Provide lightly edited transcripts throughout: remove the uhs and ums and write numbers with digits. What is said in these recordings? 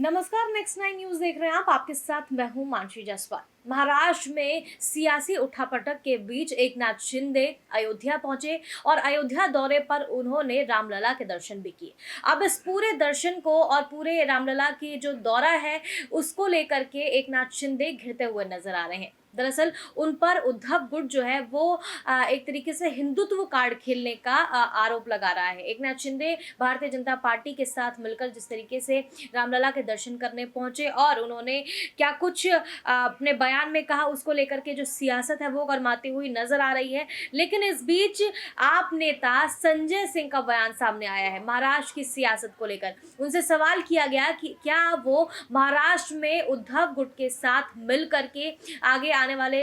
नमस्कार, next 9 news देख रहे हैं आप। आपके साथ मैं हूं मानसी जायसवाल। महाराष्ट्र में सियासी उठापटक के बीच एकनाथ शिंदे अयोध्या पहुंचे और अयोध्या दौरे पर उन्होंने रामलला के दर्शन भी किए। अब इस पूरे दर्शन को और पूरे रामलला की जो दौरा है उसको लेकर के एकनाथ शिंदे घिरते हुए नजर आ रहे हैं। दरअसल उन पर उद्धव गुट जो है वो एक तरीके से हिंदुत्व कार्ड खेलने का आरोप लगा रहा है। एकनाथ शिंदे भारतीय जनता पार्टी के साथ मिलकर जिस तरीके से रामलला के दर्शन करने पहुंचे और उन्होंने क्या कुछ अपने बयान में कहा, उसको लेकर के जो सियासत है वो गरमाती हुई नजर आ रही है। लेकिन इस बीच आप नेता संजय सिंह का बयान सामने आया है महाराष्ट्र की सियासत को लेकर। उनसे सवाल किया गया कि क्या वो महाराष्ट्र में उद्धव गुट के साथ मिल करके आगे आने वाले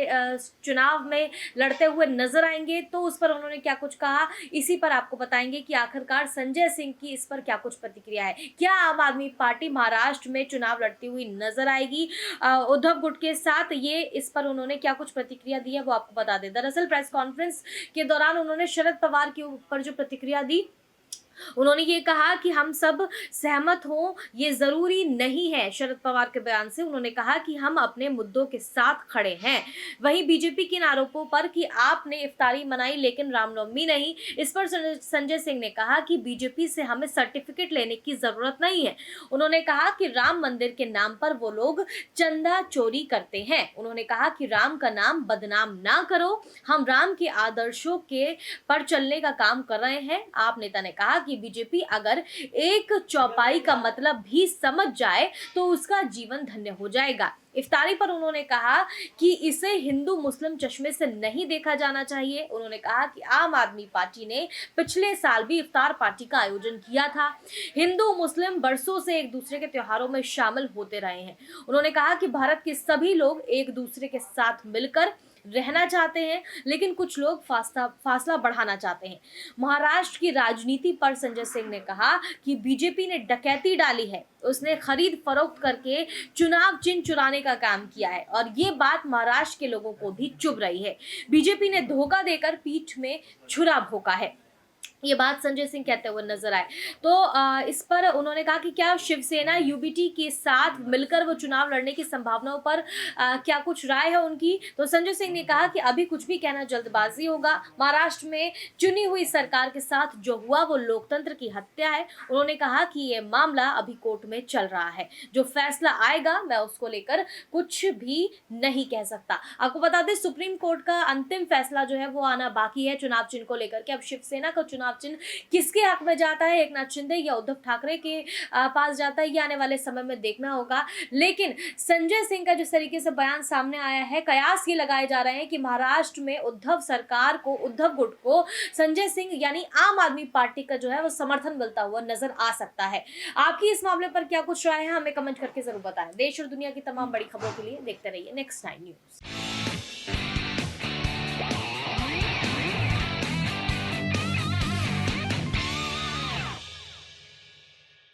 चुनाव में लड़ते हुए नजर आएंगे, तो उस पर उन्होंने क्या कुछ कहा, इसी पर आपको बताएंगे कि आखिरकार संजय सिंह की इस पर क्या कुछ प्रतिक्रिया है। क्या आम आदमी पार्टी महाराष्ट्र में चुनाव लड़ती हुई नजर आएगी उद्धव गुट के साथ, ये इस पर उन्होंने क्या कुछ प्रतिक्रिया दी है वो आपको बता दें। दरअसल प्रेस कॉन्फ्रेंस के दौरान उन्होंने शरद पवार के ऊपर जो प्रतिक्रिया दी, उन्होंने ये कहा कि हम सब सहमत हों ये जरूरी नहीं है। शरद पवार के बयान से उन्होंने कहा कि हम अपने मुद्दों के साथ खड़े हैं। वहीं बीजेपी के इन आरोपों पर कि आपने इफ्तारी मनाई लेकिन रामनवमी नहीं, इस पर संजय सिंह ने कहा कि बीजेपी से हमें सर्टिफिकेट लेने की जरूरत नहीं है। उन्होंने कहा कि राम मंदिर के नाम पर वो लोग चंदा चोरी करते हैं। उन्होंने कहा कि राम का नाम बदनाम ना करो, हम राम के आदर्शों के पर चलने का काम कर रहे हैं। आप नेता ने कहा कि बीजेपी अगर एक चौपाई का मतलब भी समझ जाए तो उसका जीवन धन्य हो जाएगा। इफ्तारी पर उन्होंने कहा कि इसे हिंदू मुस्लिम चश्मे से नहीं देखा जाना चाहिए। उन्होंने कहा कि आम आदमी पार्टी ने पिछले साल भी इफ्तार पार्टी का आयोजन किया था। हिंदू मुस्लिम बरसों से एक दूसरे के त्योहारों में शामिल होते रहे हैं। उन्होंने कहा कि भारत के सभी लोग एक दूसरे के साथ मिलकर रहना चाहते हैं, लेकिन कुछ लोग फासला बढ़ाना चाहते हैं। महाराष्ट्र की राजनीति पर संजय सिंह ने कहा कि बीजेपी ने डकैती डाली है, उसने खरीद फरोख्त करके चुनाव चिन्ह चुराने का काम किया है और ये बात महाराष्ट्र के लोगों को भी चुभ रही है। बीजेपी ने धोखा देकर पीठ में छुरा भोंका है, ये बात संजय सिंह कहते हुए नजर आए। तो इस पर उन्होंने कहा कि क्या शिवसेना यूबीटी के साथ मिलकर वो चुनाव लड़ने की संभावनाओं पर क्या कुछ राय है उनकी। तो संजय सिंह ने कहा कि अभी कुछ भी कहना जल्दबाजी होगा। महाराष्ट्र में चुनी हुई सरकार के साथ जो हुआ वो लोकतंत्र की हत्या है। उन्होंने कहा कि ये मामला अभी कोर्ट में चल रहा है, जो फैसला आएगा मैं उसको लेकर कुछ भी नहीं कह सकता। आपको बता दें सुप्रीम कोर्ट का अंतिम फैसला जो है वो आना बाकी है चुनाव चिन्ह को लेकर के। अब शिवसेना का चुनाव चिन्ह किसके हक में जाता है, एकनाथ शिंदे या उद्धव ठाकरे के पास जाता है, ये आने वाले समय में देखना होगा। लेकिन संजय सिंह का जिस तरीके से बयान सामने आया है, कयास ये लगाए जा रहे हैं कि महाराष्ट्र में उद्धव सरकार को, उद्धव गुट को संजय सिंह यानी आम आदमी पार्टी का जो है वो समर्थन मिलता हुआ नजर आ सकता है। आपकी इस मामले पर क्या कुछ राय है, हमें कमेंट करके जरूर बताएं। देश और दुनिया की तमाम बड़ी खबरों के लिए देखते रहिए नेक्स्ट 9 न्यूज।